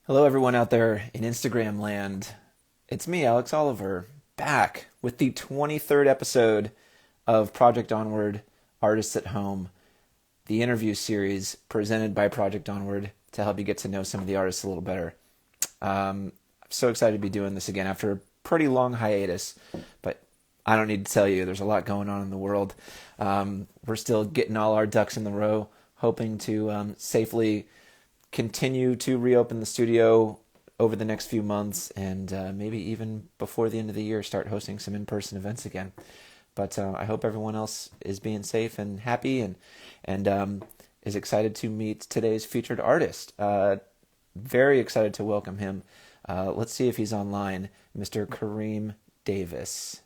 Hello, everyone out there in Instagram land. It's me, Alex Oliver, back with the 23rd episode of Project Onward Artists at Home, the interview series presented by Project Onward to help you get to know some of the artists a little better. I'm so excited to be doing this again after a pretty long hiatus, but I don't need to tell you, there's a lot going on in the world. We're still getting all our ducks in the row, hoping to safely continue to reopen the studio over the next few months and maybe even before the end of the year start hosting some in-person events again. But I hope everyone else is being safe and happy and is excited to meet today's featured artist. Very excited to welcome him. Let's see if he's online. Mr. Kareem Davis.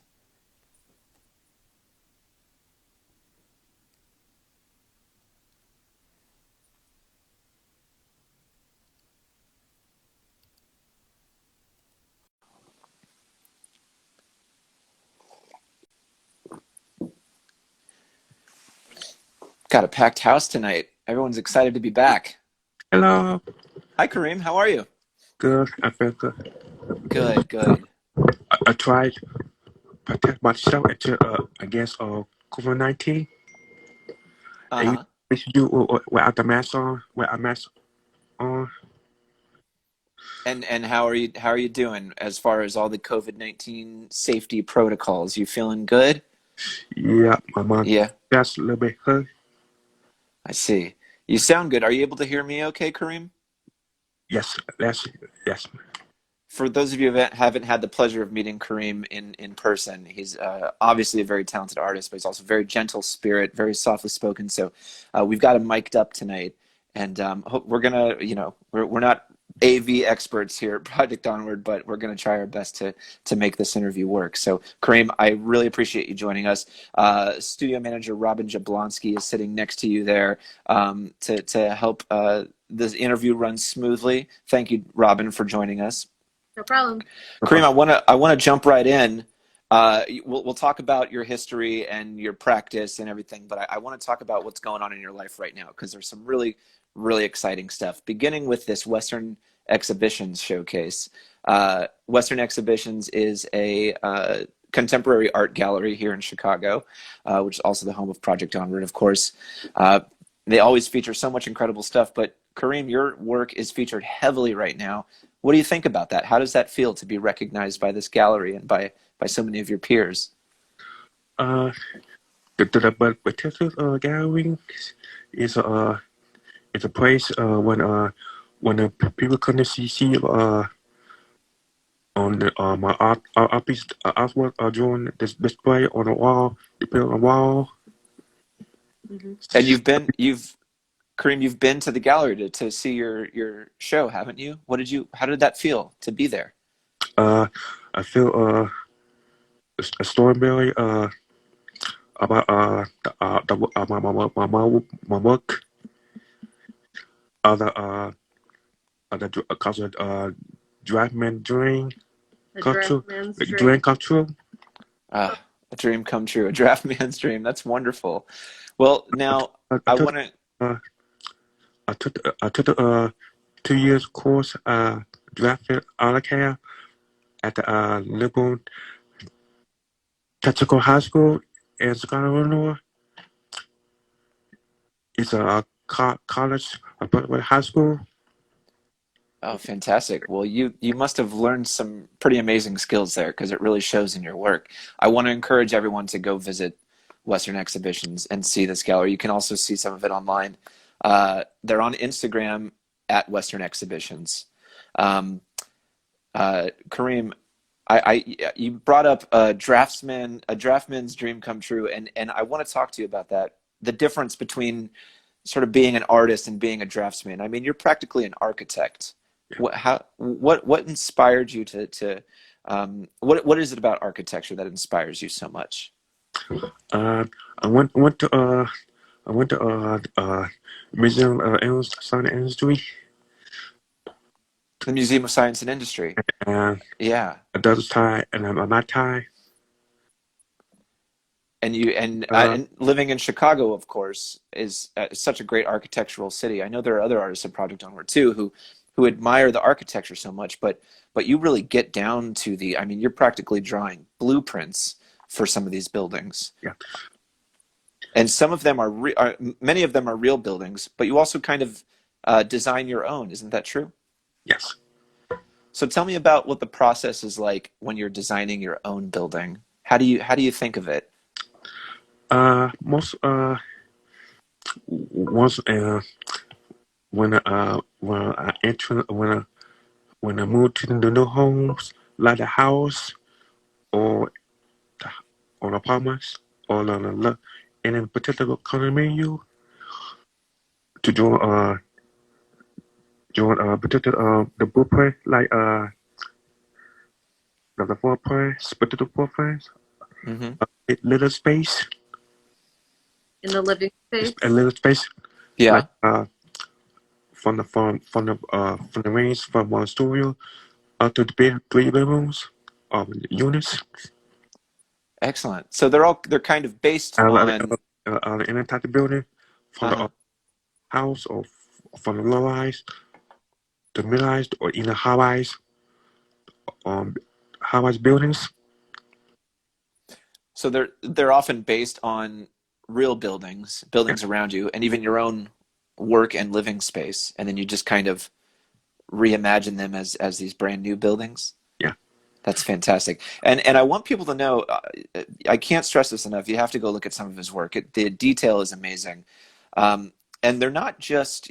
Got a packed house tonight. Everyone's excited to be back. Hello, Hi, Kareem. How are you? good. I feel good. Good, good. I tried to protect myself against COVID-19. Uh And you huh. we should do without the mask on, without mask on. And how are you doing as far as all the COVID-19 safety protocols? You feeling good? Yeah, my mom Yeah, just a little bit hurt. I see. You sound good. Are you able to hear me okay, Kareem? Yes, yes. For those of you that haven't had the pleasure of meeting Kareem in person, he's obviously a very talented artist, but he's also very gentle spirit, very softly spoken. So we've got him mic'd up tonight, and we're gonna, we're not AV experts here at Project Onward, but we're gonna try our best to make this interview work. So Kareem, I really appreciate you joining us. Studio manager Robin Jablonski is sitting next to you there to help this interview run smoothly. Thank you, Robin, for joining us. No problem. No Kareem, problem. I want to jump right in. We'll talk about your history and your practice and everything, but I want to talk about what's going on in your life right now because there's some really, really exciting stuff. Beginning with this Western Exhibitions showcase. Western Exhibitions is a contemporary art gallery here in Chicago, which is also the home of Project Onward, of course. Uh, they always feature so much incredible stuff, but Kareem, your work is featured heavily right now. What do you think about that? How does that feel to be recognized by this gallery and by so many of your peers? Uh, the Texas gathering is it's a place when people come to see on my art piece artwork drawing this display on the wall, they put it on the wall. Hmm. And you've Kareem, you've been to the gallery to see your show, haven't you? How did that feel to be there? Uh, I feel a story about my work the cause of draftman dream A culture, draft man's dream dream. culture. Ah, a dream come true, a draft man's dream. That's wonderful. Well, now I I took want to. uh I took the 2 years course drafted AutoCAD at the Liberal Technical High School in Chicago, Illinois. It's a college, a high school. Oh, fantastic. Well, you must have learned some pretty amazing skills there because it really shows in your work. I want to encourage everyone to go visit Western Exhibitions and see this gallery. You can also see some of it online. They're on Instagram at Western Exhibitions. Um, Kareem, you brought up a draftman's dream come true, and I want to talk to you about that. The difference between sort of being an artist and being a draftsman. I mean, you're practically an architect. What inspired you what is it about architecture that inspires you so much? Uh, I went to Museum of Science and Industry, The Museum of Science and Industry. and Yeah. the other time, and I'm not Thai. Uh, And living in Chicago, of course, is such a great architectural city. I know there are other artists in Project Onward too who admire the architecture so much, but you really get down to the. I mean, you're practically drawing blueprints for some of these buildings, Yeah. and some of them are many of them are real buildings, but you also kind of design your own. Isn't that true? Yes. So tell me about what the process is like when you're designing your own building. How do you think of it? Most once when I enter when I move to the new homes, like the house or on apartments or on in a particular condominium to join particular the blueprint like the floor plans, particular floor plans, Hmm. a little space, In the living just space. a little space like Yeah, from the range from one studio up to the big three bedrooms units. excellent. So they're kind of based on. In a type of building from the Uh-huh. house or from the low rise, the mid rise, or in the um, high rise buildings. So they're often based on real Yeah, buildings around you, and even your own work and living space, and then you just kind of reimagine them as these brand new buildings. yeah. That's fantastic. And I want people to know, I can't stress this enough. You have to go look at some of his work. The detail is amazing. Um, and they're not just,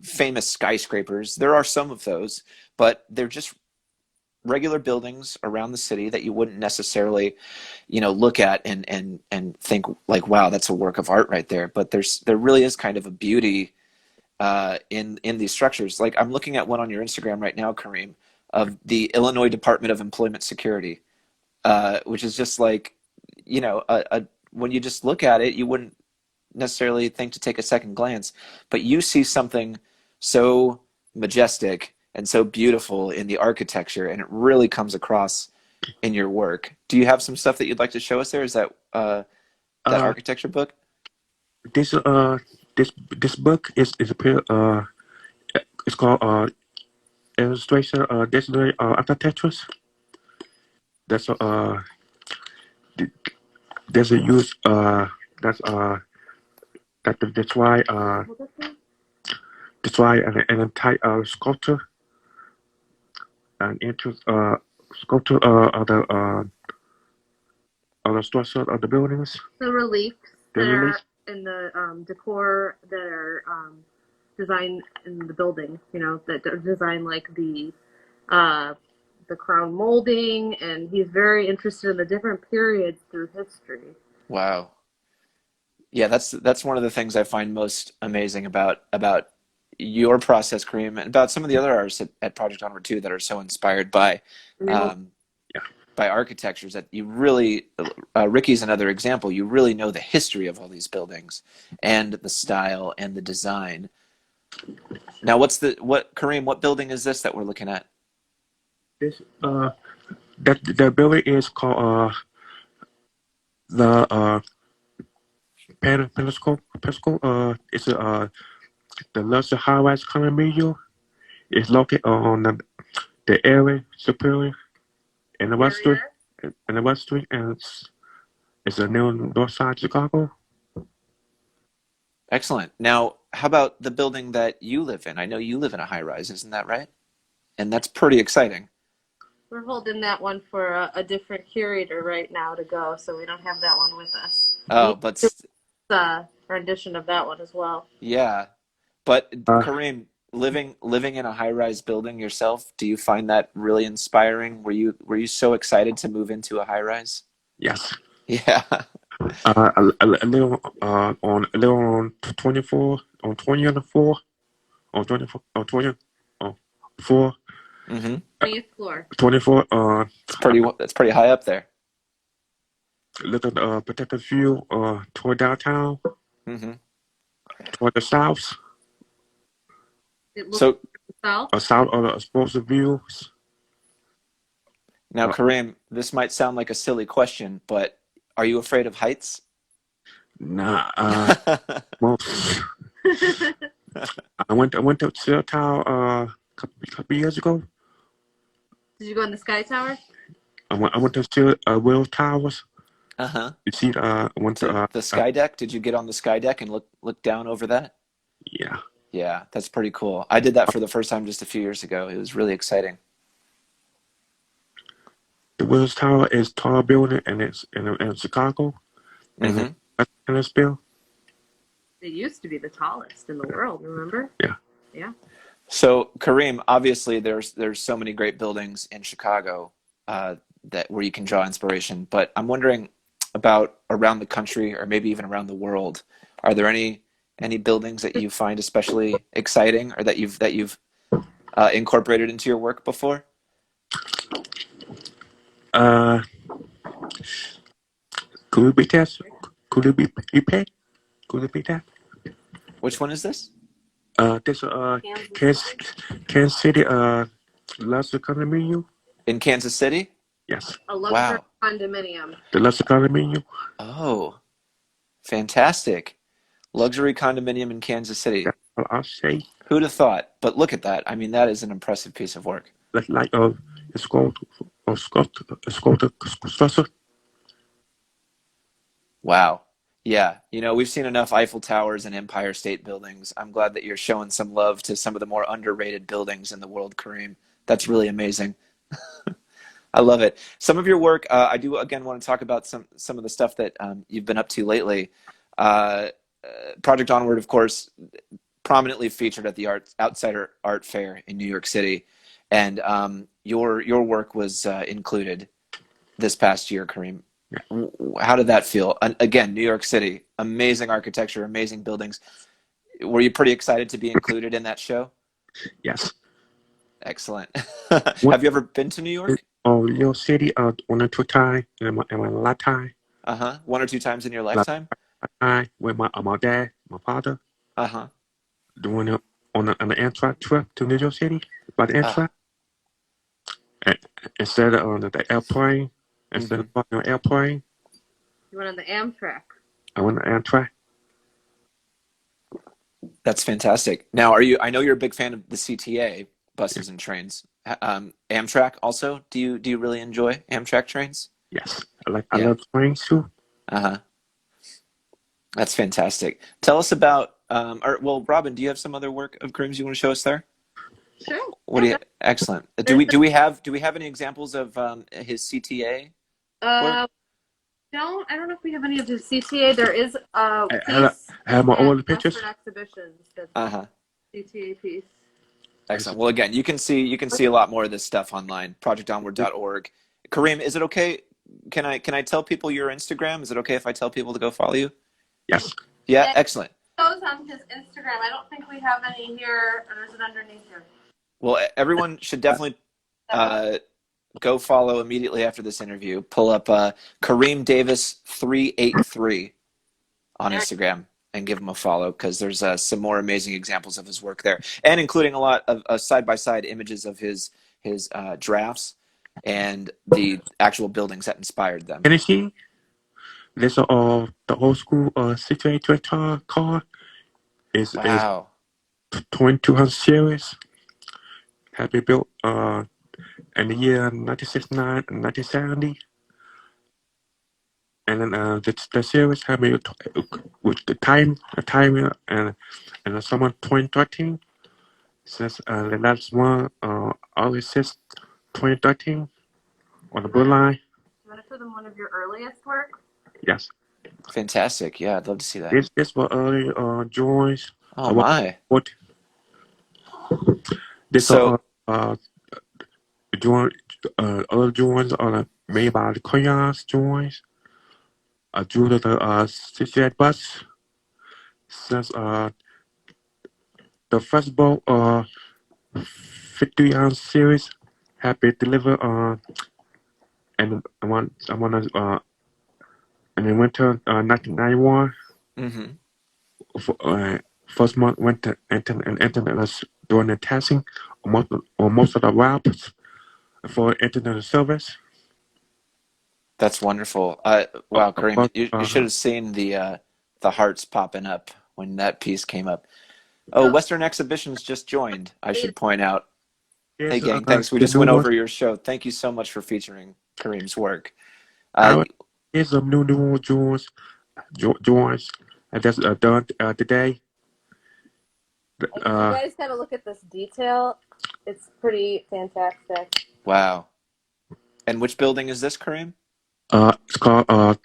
famous skyscrapers. There are some of those, but they're just regular buildings around the city that you wouldn't necessarily, look at and think like, wow, that's a work of art right there. But there really is kind of a beauty in these structures. Like I'm looking at one on your Instagram right now, Kareem, of the Illinois Department of Employment Security, which is just like, when you just look at it, you wouldn't necessarily think to take a second glance, but you see something so majestic and so beautiful in the architecture, and it really comes across in your work. Do you have some stuff that you'd like to show us there? Is that that Uh, architecture book? this this book is a it's called illustration digital architectures. That's th- there's a use that's that's why an entire sculpture an interest sculpture of the structure of the buildings. The reliefs The that are release. in the decor that are designed in the building, that are designed like uh, the crown molding, and he's very interested in the different periods through history. Wow. Yeah, that's one of the things I find most amazing about your process, Kareem, and about some of the other artists at Project Onward too that are so inspired Real. um, Yeah. by architectures that you really, Ricky's another example. You really know the history of all these buildings and the style and the design. Now, Kareem? What building is this that we're looking at? This that the building is called the Pensacola. It's the Luxor high rise condominium. It's located on the area superior in the West Street Area. in the West Street, and it's a new north side Chicago. Excellent. Now, how about the building that you live in? I know you live in a high rise, isn't that right? And that's pretty exciting. We're holding that one for a different curator right now to go, so we don't have that one with us. Oh, We but do a rendition of that one as well. yeah. But Uh, Kareem, living in a high-rise building yourself, do you find that really inspiring? Were you so excited to move into a high-rise? yes. Yeah. A little a little on 24 on 20 on the floor on 24 on 20 on 4 Hmm. 20th floor. 24 That's pretty high up there. look at protected view toward downtown Hmm. toward the south It looks So south. south of the exposed views. now, Uh, Kareem, this might sound like a silly question, but are you afraid of heights? nah, most I went to Seattle couple years ago. Did you go in the Sky Tower? I went to see Will Towers. Uh-huh. You see, I went to To the sky deck. Did you get on the sky deck and look down over that? yeah. Yeah, that's pretty cool. I did that for the first time just a few years ago. It was really exciting. The Wills Tower is tall building, and it's in Chicago, and Hmm. it's Tennisville. It used to be the tallest in the world, remember? Yeah. Yeah. So, Kareem, obviously there's so many great buildings in Chicago that where you can draw inspiration. But I'm wondering about around the country or maybe even around the world. Are there any buildings that you find especially exciting or that you've incorporated into your work before? Uh, could it be that? Could it be repeat? Could it be that? Which one is this? This Kansas City? Kansas City luxury condominium. In Kansas City? Yes, A luxury Wow. condominium. the luxury condominium. Oh, fantastic. Luxury condominium in Kansas City. That's what I say. Who'd have thought? But look at that. I mean, that is an impressive piece of work. Like it's going to construction. Wow. Yeah. We've seen enough Eiffel Towers and Empire State Buildings. I'm glad that you're showing some love to some of the more underrated buildings in the world, Kareem. That's really amazing. I love it. Some of your work, I do again want to talk about some of the stuff that you've been up to lately. Uh, Project Onward, of course, prominently featured at the Outsider Art Fair in New York City, and your work was included this past year, Kareem. How did that feel? Again, New York City, amazing architecture, amazing buildings. Were you pretty excited to be included in that show? Yes. Excellent. What? Have you ever been to New York? Oh, New York City. One or two times in my lifetime. Uh-huh. One or two times in your lifetime? Lifetime with my dad, my father, Uh-huh. doing it on an Amtrak trip to New York City by the Uh, Amtrak. And instead of on the airplane, instead mhm. of on the airplane, You went on the Amtrak. I went on the Amtrak. That's fantastic. Now, I know you're a big fan of the CTA buses and trains. Amtrak also? Do you really enjoy Amtrak trains? Yes, I Yeah. love trains too. Uh-huh. That's fantastic. Tell us about well, Robin, do you have some other work of Kareem's you want to show us there? Sure. What do you Excellent. Do There's we have any examples of his CTA work? I don't know if we have any of the CTA. There is a I piece have my at older pictures. Western Exhibitions that's Uh-huh. a CTA piece. Excellent. Well, again, you can see a lot more of this stuff online, projectonward.org. Kareem, is it okay? Can I tell people your Instagram? Is it okay if I tell people to go follow you? Yes. Yeah, Yeah. excellent. Goes on his Instagram. I don't think we have any here, or is it underneath here? Well, everyone should definitely go follow immediately after this interview. Pull up Kareem Davis 383 on Instagram and give him a follow because there's some more amazing examples of his work there, and including a lot of side-by-side images of his drafts and the actual buildings that inspired them. Can you see? There's the old school situation car is Wow. 2200 series. Had been built in the year 1969 and 1970. And then the series had been with the time and the summer 2013. Since the last one August 6th, 2013 on the blue line. You want to show them one of your earliest work? Yes. Fantastic. Yeah, I'd love to see that. This was early drawings. Oh my. What this So, drawing other drawings are made by the crayons drawings. I drew the Cincinnati bus since the first boat 50-ounce series had been delivered and I want in the winter 1991. mhm. First month went to internet us doing the testing on most of the routes for internet service. That's wonderful. Wow, Kareem, But, you should have seen the hearts popping up when that piece came up. Oh, Western Exhibitions just joined, I should point out. Hey, Here's gang, thanks. We the just new went one. over your show. Thank you so much for featuring Kareem's work. Uh, I here's some new joints I just done today. You Uh, guys gotta look at this detail. It's pretty fantastic. wow. And which building is this, Kareem? it's called the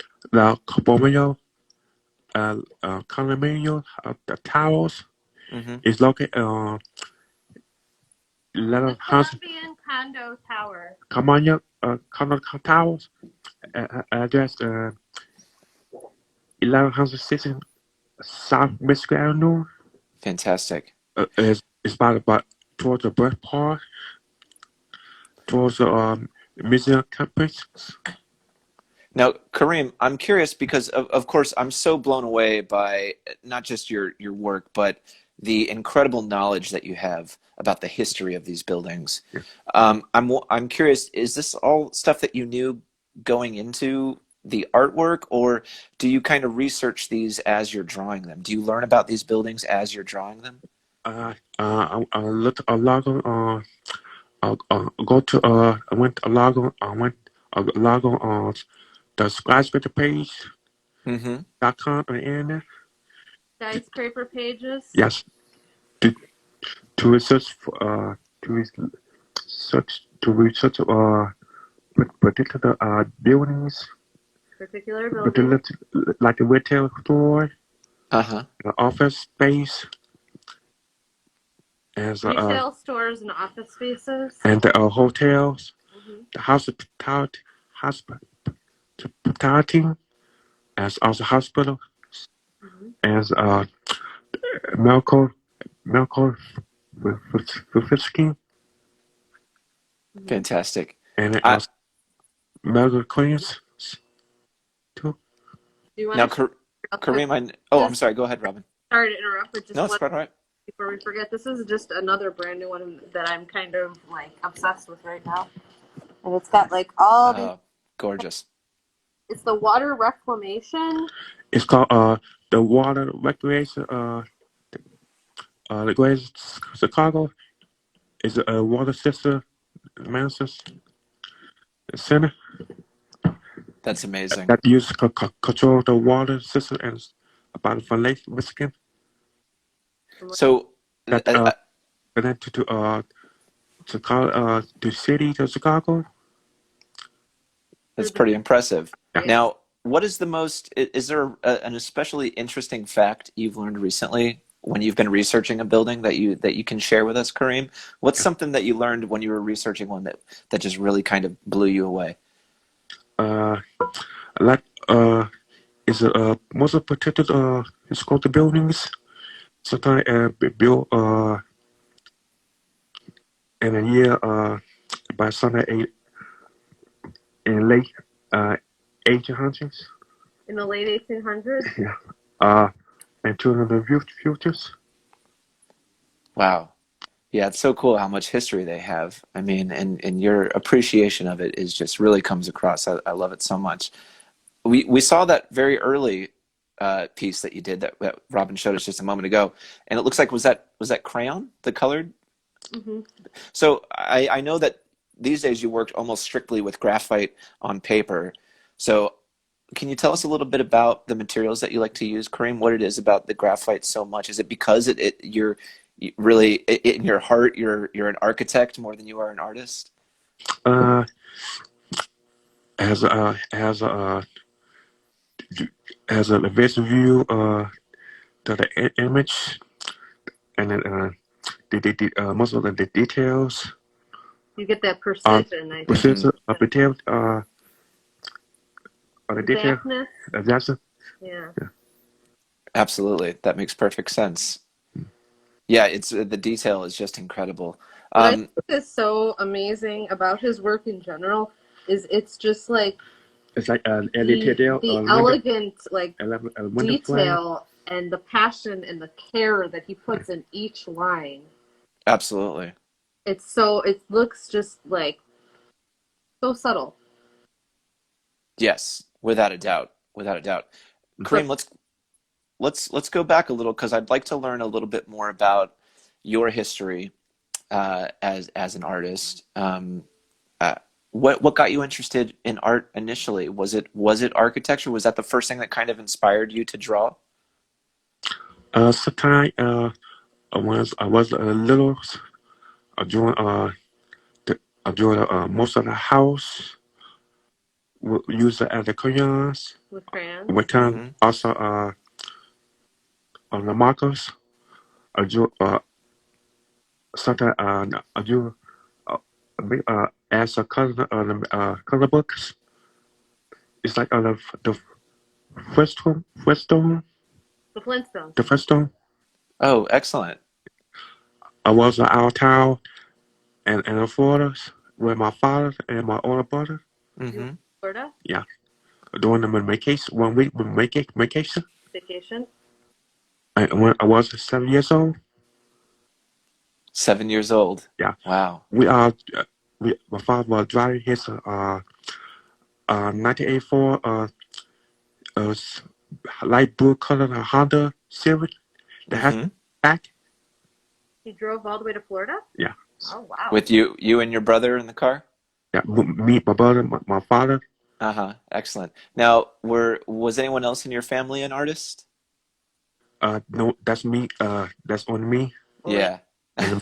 Condominium, condominium, the towers. Mm-hmm. It's located 11 The house Colombian Condo Tower. condo towers. Address 1160 South Michigan Avenue. Fantastic. It's about towards the Bird Park, towards the museum campus. Now, Kareem, I'm curious because of course I'm so blown away by not just your work, but the incredible knowledge that you have about the history of these buildings. Yeah. I'm curious, is this all stuff that you knew going into the artwork, or do you kind of research these as you're drawing them? Do you learn about these buildings as you're drawing them? I looked a lot on go to I went a log on the skyscraper page Mm-hmm. .com on the internet. Skyscraper pages. Yes, to to research for to research particular buildings, Particular particular building. like the retail store, Uh-huh. the office space, as Retail stores and office spaces. and the hotels, Mm-hmm. the hospitality, as also hospital, Mm-hmm. as medical medical facility, Mm-hmm. Fantastic. and I, also medical clinics too. Do you want now, to share real quick? Kareem, oh, I'm Just sorry. Go ahead, Robin. sorry to interrupt, but No, just it's one quite all right. before we forget. This is just another brand new one that I'm kind of like obsessed with right now, and it's got like all these. Gorgeous. It's the water reclamation. It's called the water recreation the Great Chicago is a water system management center That's amazing. that uses control the water system and about for Lake Michigan So, that connected to Chicago to city to Chicago. that's pretty impressive. Yeah. Now, what is the most, is there an especially interesting fact you've learned recently when you've been researching a building that you can share with us, Kareem? What's something that you learned when you were researching one that just really kind of blew you away? Uh, like is most of protected historical buildings sometimes built in a year by some in late uh 1800s. In the late 1800s. Yeah. Uh, and to the futures. Wow. Yeah, it's so cool how much history they have. I mean, and your appreciation of it is just really comes across. I love it so much. We saw that very early piece that you did that Robin showed us just a moment ago, and it looks like was that crayon, the colored? Mm-hmm. So I know that these days you worked almost strictly with graphite on paper. So can you tell us a little bit about the materials that you like to use, Kareem? What it is about the graphite so much? Is it because really in your heart you're an architect more than you are an artist? Uh, has a visual view to the image and then most of the details. You get that precision, I think. Mm-hmm. Precision of detail of the detail. Exactness. Exactly. Yeah. Absolutely, that makes perfect sense. Yeah, it's the detail is just incredible. What I think is so amazing about his work in general is it's just like It's like the elegant like window frame. detail and the passion and the care that he puts in each line. Absolutely. It looks just like so subtle. Yes, without a doubt. Without a doubt. Kareem, But let's go back a little because I'd like to learn a little bit more about your history as an artist. Uh, what got you interested in art initially? Was it architecture? Was that the first thing that kind of inspired you to draw? Sometimes I was a little, I doing I doing most of the house. We use it as the crayons. With crayons? One time Mm-hmm. also on the markers. I do sometimes I do uh, as a color books. It's like the Weststone, The Flintstones. the Weststone. Oh, excellent. I was out of town and in Florida with my father and my older brother. You went Mm-hmm. to Florida? Yeah, doing them in vacation 1 week with vacation. Vacation? And when I was 7 years old, 7 years old. yeah, Wow. we my father was driving his 1984 s- light blue color Honda Civic that has Mm-hmm. back. He drove all the way to Florida? Yeah, Oh, wow. With you and your brother in the car? yeah. Me, my brother, my father. Uh-huh. Excellent. Now, was anyone else in your family an artist? No, that's me. That's on me. Only Yeah. And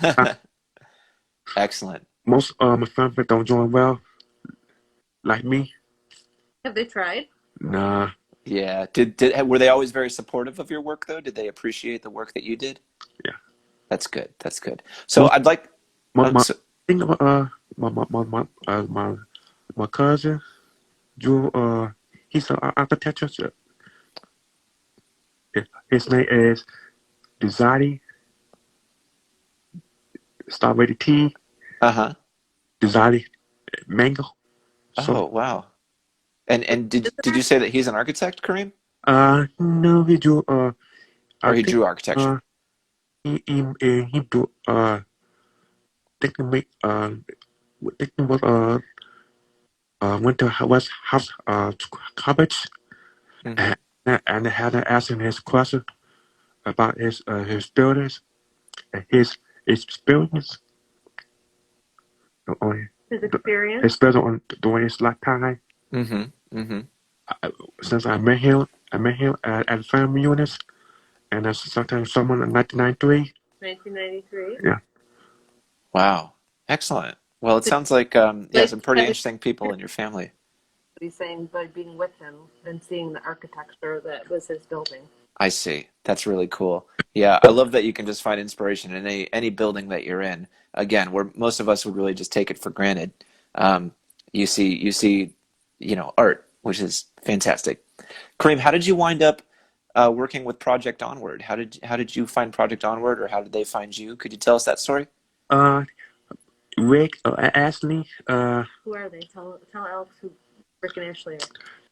Excellent. most my family don't join well like me. have they tried? Nah, Yeah. Did were they always very supportive of your work though? Did they appreciate the work that you did? yeah. That's good. That's good. So Most I'd like my so, thing my cousin Drew. He's an architecture. His name is Desati. Start with the T. uh-huh. Desati Mango. So Oh, wow. And did Visitor? you say that he's an architect, Kareem? no, he do I Or he think drew architecture? he do think he make think he was went to West House College Mm-hmm. and and had to ask him his question about his buildings and his experience on His the, experience? his building on during his lifetime. Mm-hmm. Mm-hmm. I, since I met him at the family units and sometime someone in 1993. 1993? Yeah, Wow. Excellent. Well, it So sounds like yeah, like some pretty kind of interesting people in your family. what he's saying by being with him and seeing the architecture that was his building. I see. That's really cool. Yeah, I love that you can just find inspiration in any building that you're in. Again, where most of us would really just take it for granted. Um, you see, art, which is fantastic. Kareem, how did you wind up working with Project Onward? How did you find Project Onward, or how did they find you? Could you tell us that story? uh, Rick, Ashley, Who are they? Tell Alex who Rick and Ashley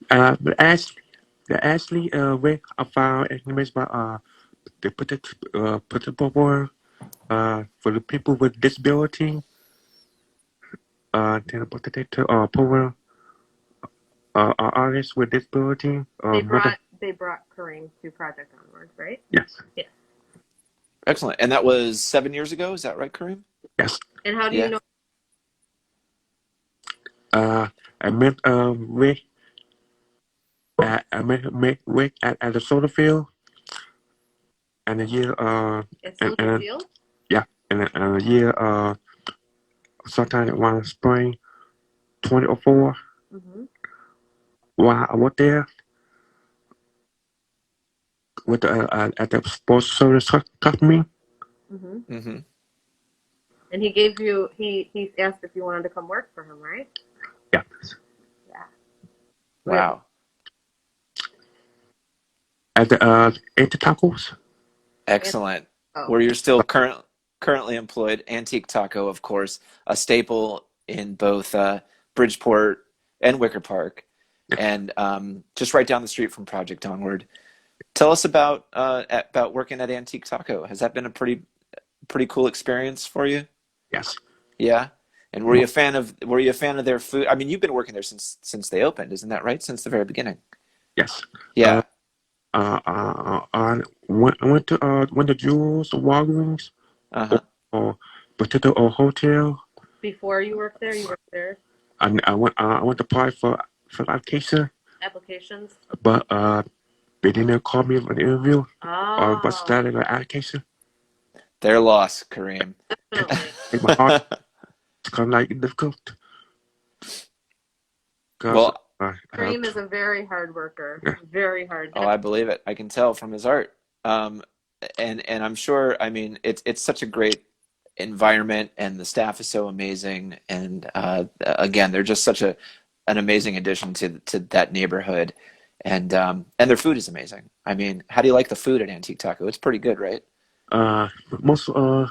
are. but Ashley, Rick, I found information about they put the program for the people with disability. Then put the program artists with disability. Mother, They brought Kareem to Project Onward, right? yes, Yeah. Excellent. And that was 7 years ago. Is that right, Kareem? yes. And how do you Yeah. know? I met Rick. Met Rick at the solar field, and a year It's Soldier and Field? yeah, and a year sometime around spring 2004. Mm-hmm. While I was there with at the sports service company. Mm-hmm. Mm-hmm. And he gave you he asked if you wanted to come work for him, right? Yeah, Yeah. With Wow. at the Tacos. and Excellent. oh, Where you're still currently employed, Antique Taco, of course, a staple in both Bridgeport and Wicker Park, and just right down the street from Project Onward. Tell us about working at Antique Taco. Has that been a pretty cool experience for you? Yes, Yeah. And were you a fan of their food? I mean, you've been working there since they opened, isn't that right? Since the very beginning. yes. Uh, Yeah. I went to Jules, Walgreens, or, Uh-huh. or particular hotel. Before you worked there, you worked there. I went to apply for application, Applications. but they didn't call me for the interview or but Oh, started the application. Their loss, Kareem. definitely. Make my heart come like difficult because Well, Kareem is a very hard worker. yeah. Very hard. oh, I believe it. I can tell from his art. And I'm sure, I mean, it's such a great environment, and the staff is so amazing. And again, they're just such an amazing addition to that neighborhood. And their food is amazing. I mean, how do you like the food at Antique Taco? It's pretty good, right? Most the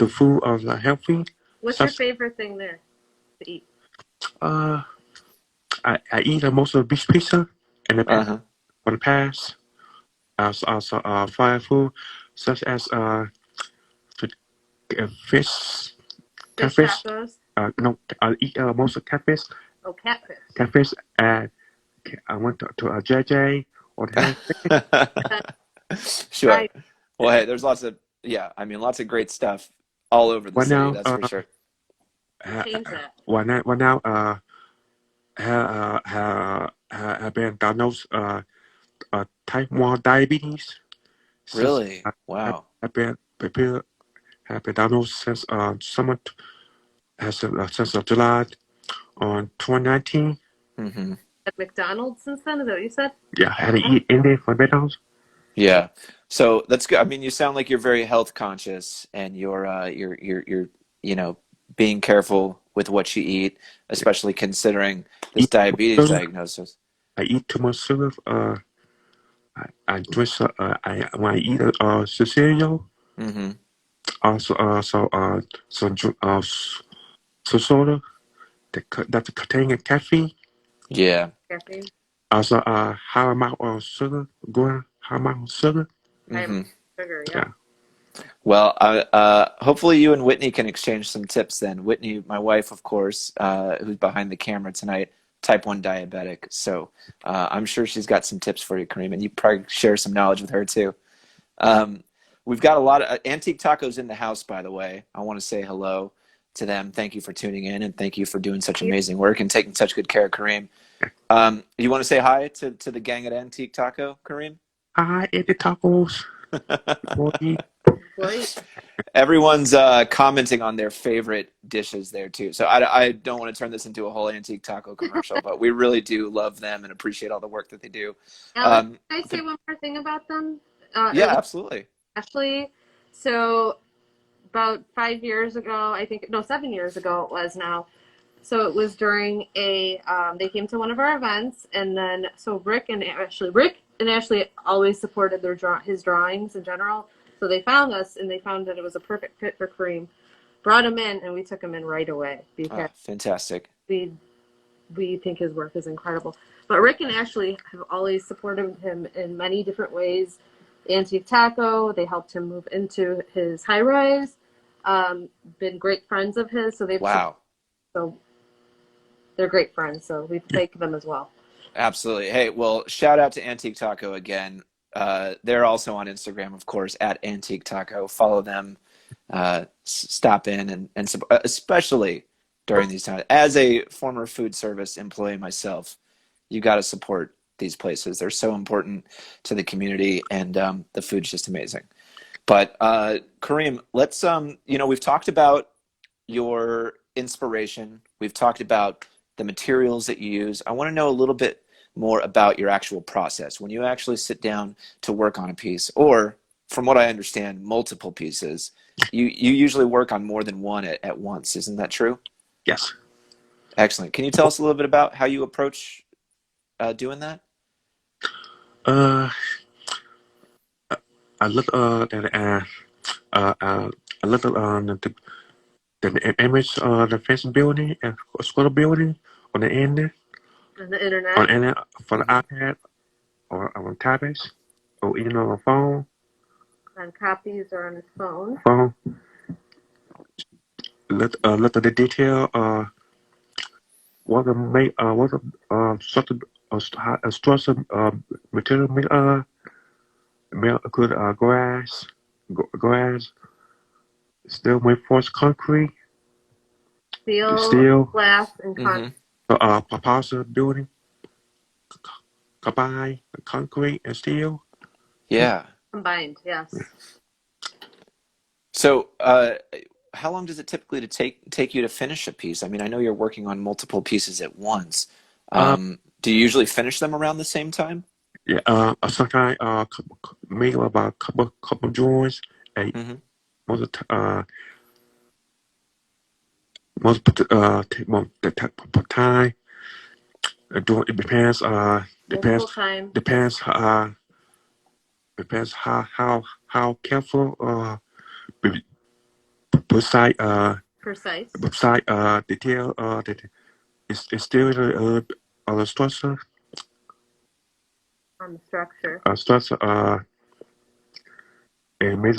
food are healthy. What's your favorite thing there to eat? Uh, I eat most of the beef pizza and the Uh-huh. for the past. Also fried food such as fish, Fish catfish. tacos. No, I eat most of catfish. Oh, catfish. Catfish. And I went to a JJ or the Sure. Right. Well, hey, there's lots of great stuff all over the Right city, now, that's for sure. Change that. right now, have been diagnosed type 1 diabetes. Since Really? Wow. have been diagnosed since summer since July on 2019. Hmm. At McDonald's since then? Is that what you said? Yeah, I had to eat in there for McDonald's. Yeah. So that's good. I mean, you sound like you're very health conscious, and you're being careful with what you eat, especially considering this Eat diabetes sugar. diagnosis. I eat too much sugar. I drink. When I eat cereal, Hmm. also so soda that contain caffeine. Yeah. Caffeine. Also high amount of sugar. Going high amount of sugar. I'm Hmm. sugar, yeah. Yeah. Well, hopefully you and Whitney can exchange some tips then. Whitney, my wife, of course, who's behind the camera tonight, type 1 diabetic. So I'm sure she's got some tips for you, Kareem, and you probably share some knowledge with her too. Um, we've got a lot of Antique Tacos in the house, by the way. I want to say hello to them. Thank you for tuning in, and thank you for doing such amazing work and taking such good care of Kareem. You want to say hi to the gang at Antique Taco, Kareem? I eat the tacos. Boy. Great. Everyone's commenting on their favorite dishes there too. So I don't want to turn this into a whole Antique Taco commercial, but we really do love them and appreciate all the work that they do. Alex, can I say one more thing about them? Yeah, absolutely. Ashley. So about 5 years ago, I think, no, 7 years ago it was now. So it was during they came to one of our events, and then so Rick and Ashley always supported his drawings in general. So they found us, and they found that it was a perfect fit for Kareem. Brought him in, and we took him in right away because Fantastic. we think his work is incredible. But Rick and Ashley have always supported him in many different ways. Antique Taco, they helped him move into his high rise. Been great friends of his, so so they're great friends. So we thank them as well. Absolutely. Hey, well, shout out to Antique Taco again. They're also on Instagram, of course, at Antique Taco. Follow them. Stop in and especially during these times. As a former food service employee myself, you got to support these places. They're so important to the community, and the food's just amazing. But Kareem, let's we've talked about your inspiration. We've talked about the materials that you use. I want to know a little bit more about your actual process when you actually sit down to work on a piece, or from what I understand, multiple pieces. You usually work on more than one at once. Isn't that true? Yes. Excellent. Can you tell us a little bit about how you approach doing that? I look that I look at the image of the fence building and school building on the internet. On the internet. On the internet for the Mm-hmm. iPad or on tablets or even on a phone. On copies or on his phone. Look at the detail. What the make what the structure structure material make could grass. steel reinforced concrete, Steel, steel, glass, and Mm-hmm. concrete proposal building, combine concrete and steel. Yeah. combined. Yes. So, how long does it typically to take you to finish a piece? I mean, I know you're working on multiple pieces at once. Uh, Do you usually finish them around the same time? yeah, sometimes make about couple drawings, and Mm-hmm. most of most of the time, it depends. Multiple times. Depends. Depends how careful be- beside Precise beside detail that it's still the on the structure. structure and make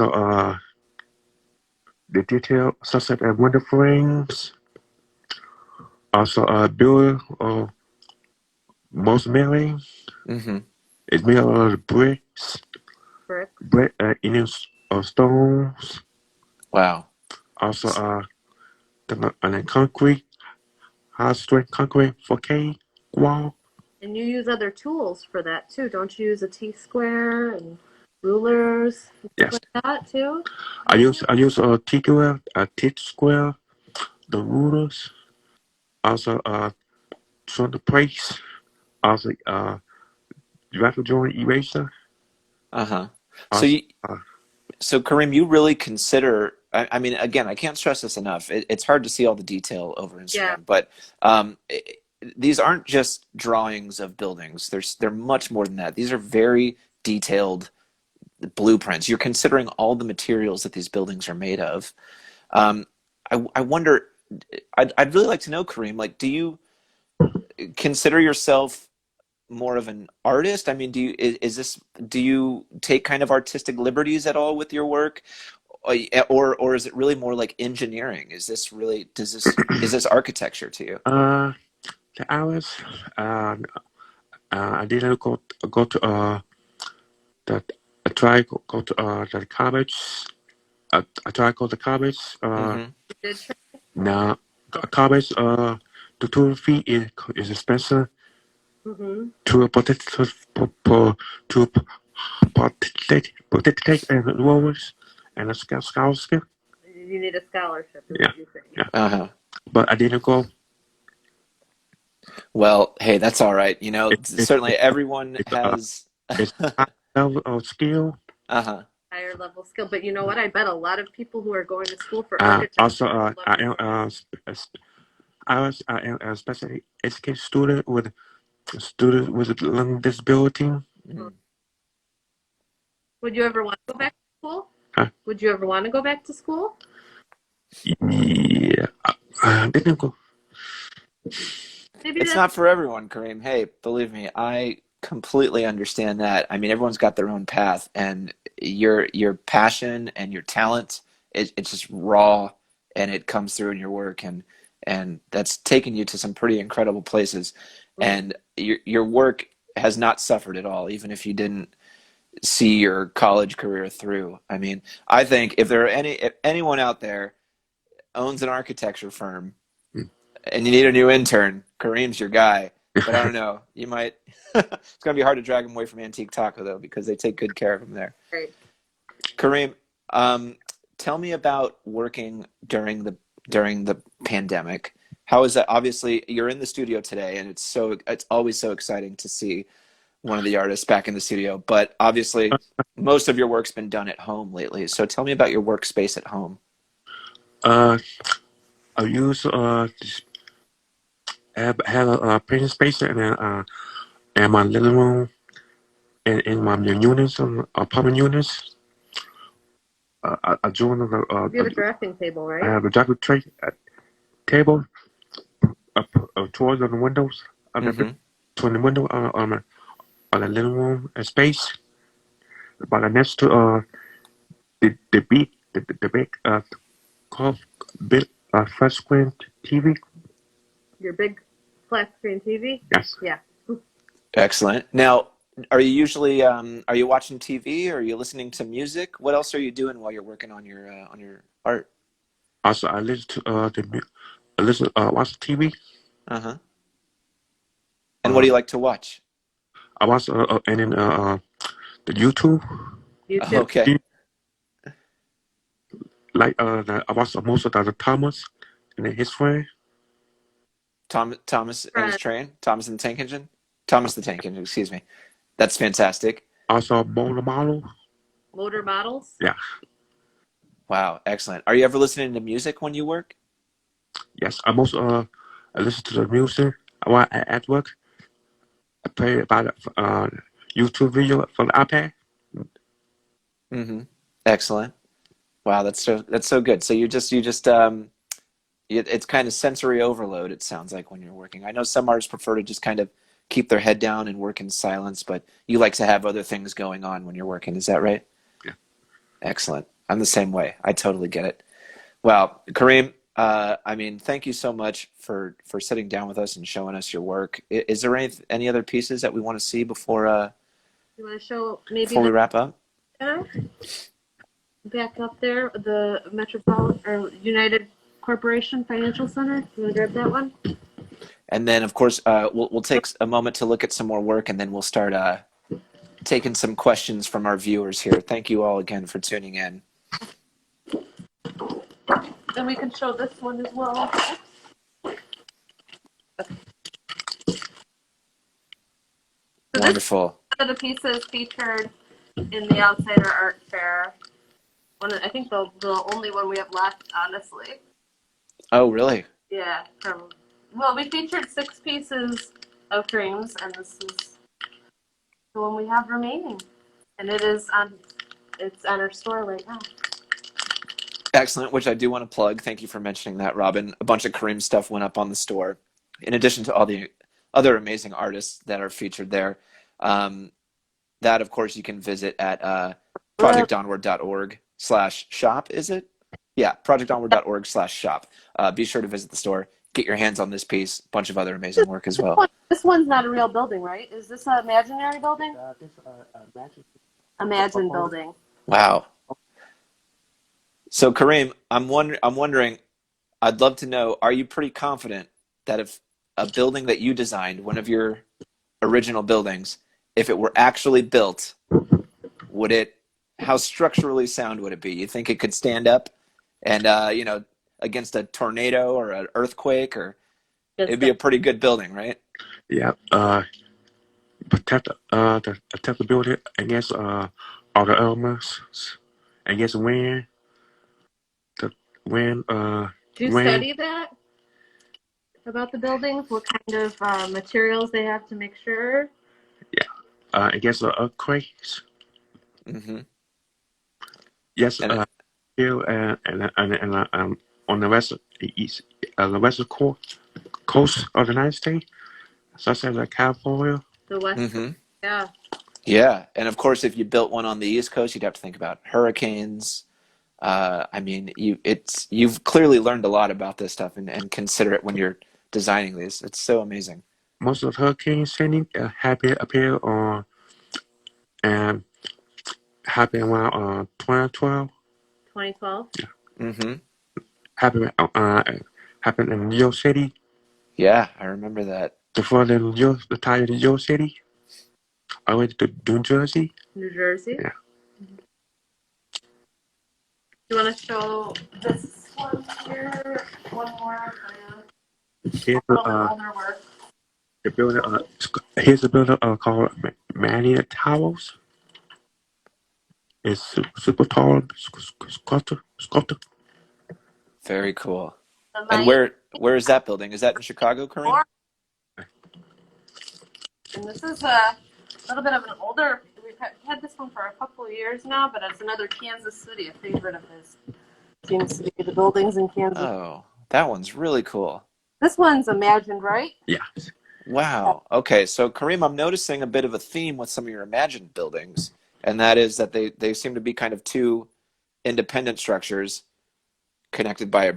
the detail such as window frames. Also, build most mailing Mm-hmm. is made out of bricks, Bricks. in stones. Wow. Also, and then concrete, high strength concrete for K wall. And you use other tools for that too, don't you? Use a T-square and rulers and stuff Yes, like that too. I use a T square, a T square, the rulers. Also, trying to place. Also, rapid joint eraser. Uh-huh. So Also, you, so Kareem, you really consider, I mean, again, I can't stress this enough. It's hard to see all the detail over Yeah. Instagram, but these aren't just drawings of buildings. They're much more than that. These are very detailed blueprints. You're considering all the materials that these buildings are made of. Um, I wonder, I'd really like to know, Kareem, like, do you consider yourself more of an artist? I mean, is this, do you take kind of artistic liberties at all with your work? Or is it really more like engineering? Is this really, is this architecture to you? the hours. Uh, I didn't go to that. I tried go to the college. I tried go to college. Mm-hmm. You did try. Now Oh. college the tuition fee is expensive Mm-hmm. to to participate in awards and a scholarship. You need a scholarship, is Yeah, what you're saying. yeah. Uh-huh. But I didn't go. Well, hey, that's all right. You know, It, it, certainly it, everyone it's has. it's high level of skill. Uh-huh. Higher level skill. But you know what? I bet a lot of people who are going to school for architecture Also, will I learn am from it. I am a special education student with learning disability. Hmm. Mhm. Would you ever want to go back to school? Huh? Would you ever want to go back to school? Yeah, I didn't go. Maybe It's that's not for everyone, Kareem. Hey, believe me, I completely understand that. I mean, everyone's got their own path, and your passion and your talent, it's just raw, and it comes through in your work, and that's taken you to some pretty incredible places. And your work has not suffered at all, even if you didn't see your college career through. I mean, I think if anyone out there owns an architecture firm and you need a new intern, Kareem's your guy. But I don't know. You might. It's gonna be hard to drag him away from Antique Taco though, because they take good care of him there. great. Kareem, tell me about working during the pandemic. How is that? Obviously, you're in the studio today, and it's always so exciting to see one of the artists back in the studio. But obviously, most of your work's been done at home lately. So tell me about your workspace at home. Uh, I use have a printing space and my living room and in my units, apartment units. I joined You have a drafting table, I right? have a document tray table towards on the windows on the Mm-hmm. toward the window on the living room space. But next to the big called big flat screen TV. Your big flat screen TV? Yes. Yeah. Excellent. Now, are you usually are you watching TV? Or are you listening to music? What else are you doing while you're working on your art? Also, I listen to watch TV. Uh-huh. And what do you like to watch? I watch and then the YouTube. YouTube. Okay. Like I watched most of the Thomas and then his friend. Thomas and his Friends. train? Thomas and the Tank Engine? Thomas the Tank Engine, excuse me. That's fantastic. Also, Mono Model. Motor models. Yeah. Wow, excellent. Are you ever listening to music when you work? Yes. I listen to the music while at work. I play about YouTube video from the iPad. Mm-hmm. Excellent. Wow, that's so good. So it's kind of sensory overload, it sounds like, when you're working. I know some artists prefer to just kind of keep their head down and work in silence, but you like to have other things going on when you're working. Is that right? Yeah. Excellent. I'm the same way. I totally get it. Well, Kareem, I mean, thank you so much for sitting down with us and showing us your work. Is there any other pieces that we want to see You want to show maybe before we the wrap up? back up there, the Metropolitan or United Corporation Financial Center? You want to grab that one? And then, of course, we'll take a moment to look at some more work, and then we'll start taking some questions from our viewers here. Thank you all again for tuning in. Then we can show this one as well. So Wonderful. one of the pieces featured in the Outsider Art Fair. I think the only one we have left, honestly. Oh, really? Yeah. Well, we featured 6 pieces of Kareem's, and this is the one we have remaining, and it's on our store right now. Excellent, which I do want to plug. Thank you for mentioning that, Robin. A bunch of Kareem stuff went up on the store, in addition to all the other amazing artists that are featured there. That, of course, you can visit at projectonward.org/shop, is it? Yeah, projectonward.org/shop. Be sure to visit the store. Get your hands on this piece. A bunch of other amazing work as well. This one's not a real building, right? Is this an imaginary building? Imagined building. Wow. So, Kareem, I'm wondering, I'd love to know, are you pretty confident that if a building that you designed, one of your original buildings, if it were actually built, how structurally sound would it be? You think it could stand up and, against a tornado or an earthquake, or it'd be a pretty good building, right? Yeah. Protect the building against all the elements, against wind. The wind. Do you study that about the buildings? What kind of materials they have to make sure? Yeah. Against the earthquakes. Mm-hmm. Yes. Here and on the western coast of the United States, such as California. The west. Mm-hmm. Yeah. Yeah, and of course, if you built one on the East Coast, you'd have to think about hurricanes. I mean, you've clearly learned a lot about this stuff and consider it when you're designing these. It's so amazing. Most of the hurricanes sending appear on and happened around 2012. 2012. Yeah. Mm-hmm. Happened in New York City. Yeah, I remember that. The flood in the tide of New York City. I went to New Jersey. New Jersey. Yeah. Do you want to show this one here? One more. Here's the building. Here's a building called Manny Towers. It's super tall sculptor. Very cool. And where is that building? Is that in Chicago, Kareem? And this is a little bit of an older. We've had this one for a couple of years now, but it's another Kansas City, a favorite of his. Seems to be the buildings in Kansas. Oh, that one's really cool. This one's imagined, right? Yeah. Wow. Okay, so Kareem, I'm noticing a bit of a theme with some of your imagined buildings, and that is that they seem to be kind of two independent structures connected by a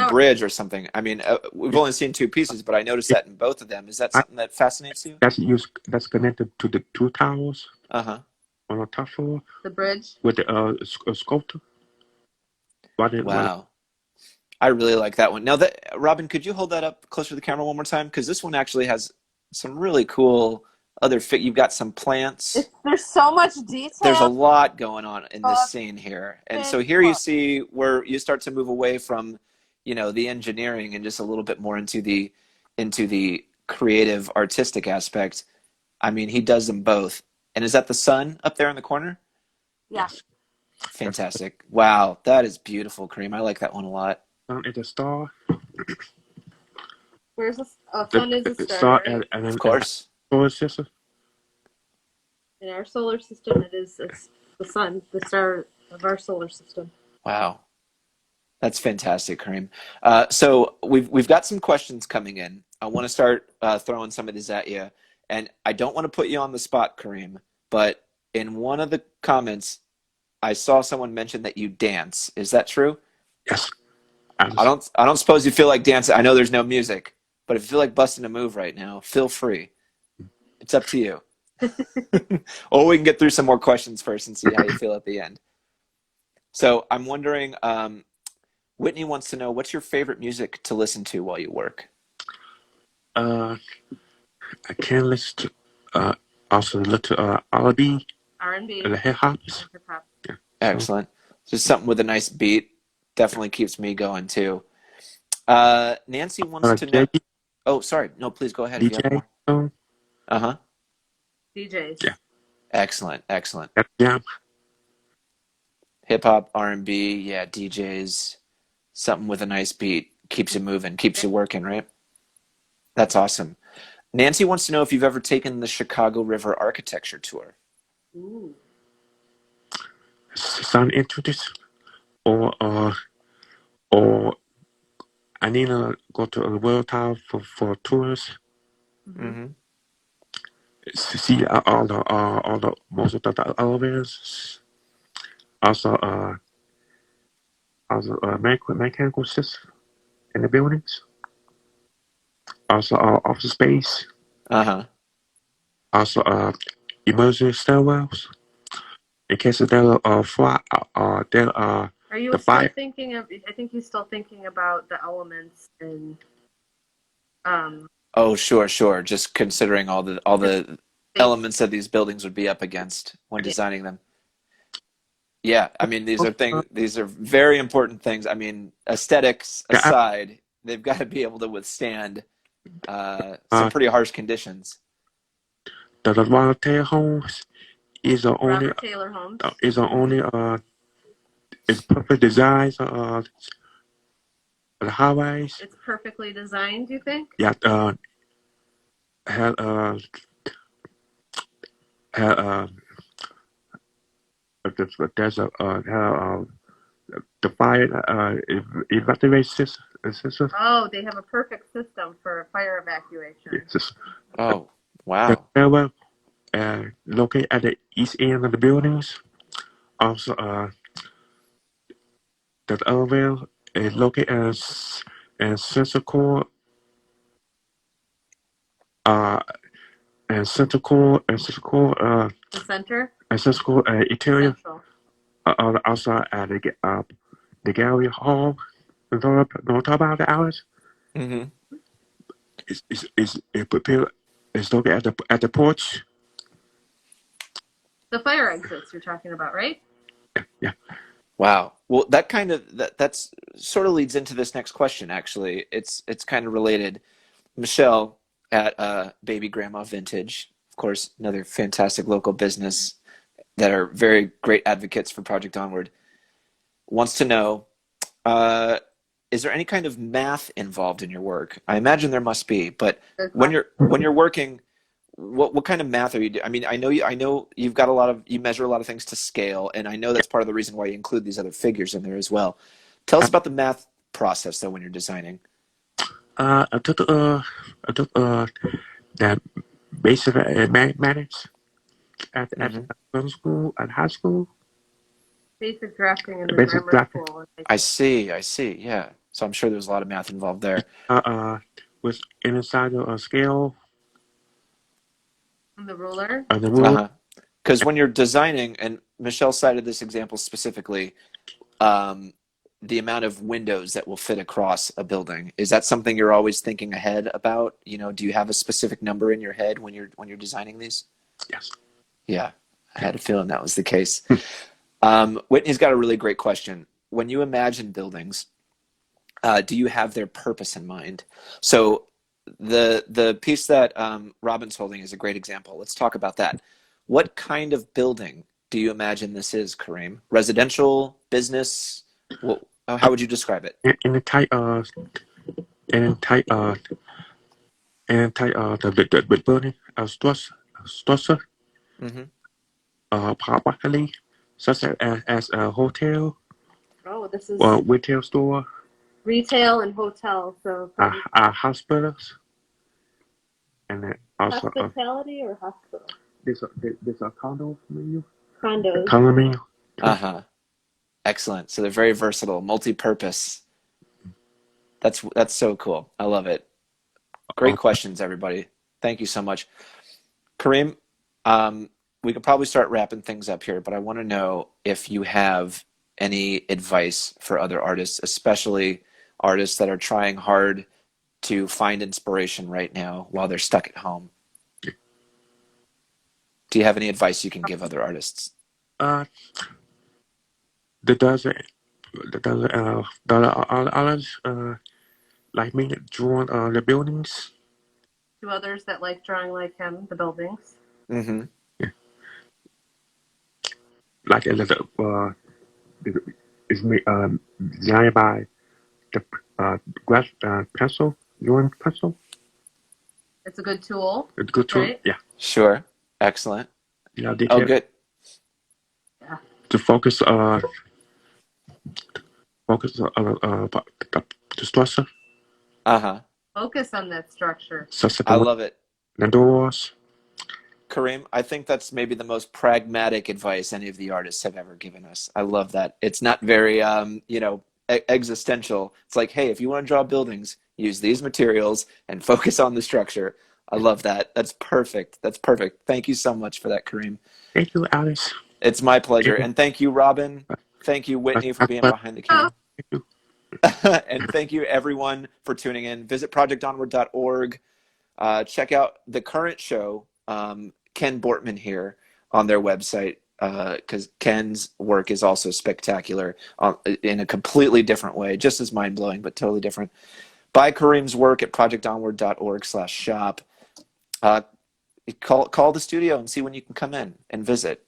bridge or something. I mean, we've only seen 2 pieces, but I noticed that in both of them. Is that something that fascinates you? That's connected to the 2 towers. Uh-huh. On the top floor. The bridge. With the sculptor. Wow. I really like that one. Now that Robin, could you hold that up closer to the camera one more time? Because this one actually has some really cool other fit. You've got some plants. There's so much There's a detail. lot going on in this Up scene here. And and so here you look. see where you start to move away from, the engineering and just a little bit more into the creative artistic aspect. I mean, he does them both. And is that the sun up there in the corner? Yeah. Yes. That's the Fantastic. Wow, that is beautiful, Kareem. I like that one a lot. sun is the star. Where's the The, sun is a the star, star right? Of and course. solar system. In our solar system, it's the sun, the star of our solar system. Wow. That's fantastic, Kareem. So we've got some questions coming in. I want to start throwing some of these at you, and I don't want to put you on the spot, Kareem. But in one of the comments, I saw someone mention that you dance. Is that true? Yes. I I just, don't suppose you feel like dancing. I know there's no music, but if you feel like busting a move right now, feel free. It's up to you. Or we can get through some more questions first and see how you feel at the end. So I'm wondering, Whitney wants to know what's your favorite music to listen to while you work? uh, I can listen to, also listen to, R&B, R&B the hip hops. and hip hop. Yeah. So, Excellent. Just something with a nice beat definitely keeps me going too. Nancy wants to know. J Oh, sorry. No, please go ahead if you have DJ more. song. Uh-huh. DJs. Yeah. Excellent. Excellent. That jam. Hip hop, R&B, yeah, DJs, something with a nice beat keeps you moving, keeps you working, right? That's awesome. Nancy wants to know if you've ever taken the Chicago River architecture tour. Ooh. Sound introduced or or I need to go to a world tower for tours. Mm-hmm. Mm-hmm. See all the most of the elevators. Also mechanical system in the buildings. Also office space. Uh-huh. Also emergency stairwells in case of there fly there Are you the still fire. thinking of? I think he's still thinking about the elements and um. Oh, sure, sure. Just considering all the Space. elements that these buildings would be up against when Yeah. designing them. Yeah, I mean these are very important things. I mean, aesthetics Yeah, aside, they've got to be able to withstand some uh, pretty harsh conditions. the volunteer homes is the only Robert Taylor Homes. is the only is perfect designs the highways. It's perfectly designed. You think? Yeah, had had there's a the fire evacuation system. Oh, they have a perfect system for fire evacuation. It's just Oh, the wow. railway located at the east end of the buildings. Also, the elevator is located as central core, uh, The center. and central core interior. Central. Also at the gallery hall. Don't talk about the hours. Hmm. It prepared. It's located at the porch. The fire exits you're talking about, right? Yeah. Wow. Well, that's sort of leads into this next question, actually. It's kind of related. Michelle at Baby Grandma Vintage, of course, another fantastic local business that are very great advocates for Project Onward, wants to know, uh, is there any kind of math involved in your work? I imagine there must be, but Good when question. you're working, what kind of math are you doing? I mean, I know you've got you measure a lot of things to scale, and I know that's part of the reason why you include these other figures in there as well. Tell us about the math process though when you're designing. I took that basic mathematics at Hmm. middle school and high school. Basic drafting in the Basic grammar graphic. school. I see, I see. Yeah. So I'm sure there's a lot of math involved there. Uh, uh, was inside the scale And the ruler. of the rule. Uh-huh. Because when you're designing, and Michelle cited this example specifically, um, the amount of windows that will fit across a building. Is that something you're always thinking ahead about? Do you have a specific number in your head when you're designing these? Yes. Yeah, I had a feeling that was the case. Whitney's got a really great question. When you imagine buildings, do you have their purpose in mind? So the piece that Robin's holding is a great example. Let's talk about that. What kind of building do you imagine this is, Kareem? Residential, business? How would you describe it? In the type in type in type the building structure Hmm. properly, such as a hotel Oh, this is or retail store, retail and hotel. So probably hospitals, and then also hospitality or hospital? there's a condo menu. Condos. Condo menu. Uh-huh. Excellent. So they're very versatile, multi-purpose. That's so cool. I love it. Great questions, everybody. Thank you so much. Kareem, we could probably start wrapping things up here, but I want to know if you have any advice for other artists, especially artists that are trying hard to find inspiration right now while they're stuck at home. Do you have any advice you can give other artists? Uh, the dozen the others like me drawing the buildings. To others that like drawing like him, the buildings. Mm-hmm. Yeah. Like it's me designed by the glass pencil, drawing pencil. It's a good tool. It's a good tool. Right? Yeah. Sure. Excellent. Yeah. Oh, Detail good. Yeah. to focus the structure, Uh-huh. Focus on that structure. such as I love it. the doors. Kareem, I think that's maybe the most pragmatic advice any of the artists have ever given us. I love that. It's not very, existential. It's like, hey, if you want to draw buildings, use these materials and focus on the structure. I love that. That's perfect. That's perfect. Thank you so much for that, Kareem. Thank you, Alice. It's my pleasure. Thank you. And thank you, Robin. Thank you, Whitney, for being behind the camera. Thank you. And thank you, everyone, for tuning in. Visit projectonward.org. Check out the current show, Ken Bortman here, on their website, because Ken's work is also spectacular in a completely different way, just as mind-blowing, but totally different. Buy Kareem's work at projectonward.org/shop. Call the studio and see when you can come in and visit,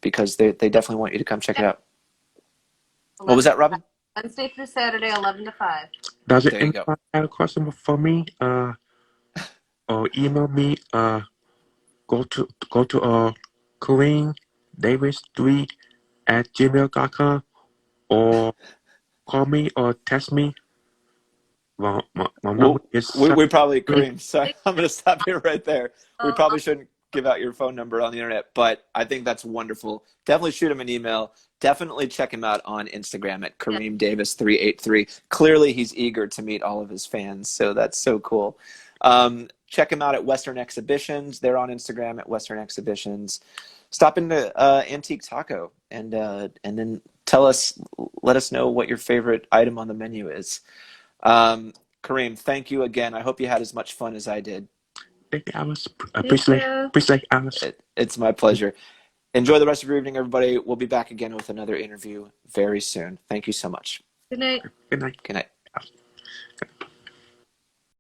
because they definitely want you to come check it out. What was that, Robin? Wednesday through Saturday, 11 to 5. Does There you anybody go. have a question for me? Or email me. Go to Kareem Davis 3 at gmail.com, or call me or text me. My number is We probably, 73. Kareem, sorry, I'm going to stop you right there. We probably shouldn't give out your phone number on the internet, but I think that's wonderful. Definitely shoot him an email. Definitely check him out on Instagram at Kareem Davis 383. Clearly, he's eager to meet all of his fans, so that's so cool. Check him out at Western Exhibitions. They're on Instagram at Western Exhibitions. Stop into Antique Taco and then let us know what your favorite item on the menu is. Kareem, thank you again. I hope you had as much fun as I did. Thank you, Alice. Thank you. Appreciate Alice. It's my pleasure. Enjoy the rest of your evening, everybody. We'll be back again with another interview very soon. Thank you so much. Good night. Good night. Good night.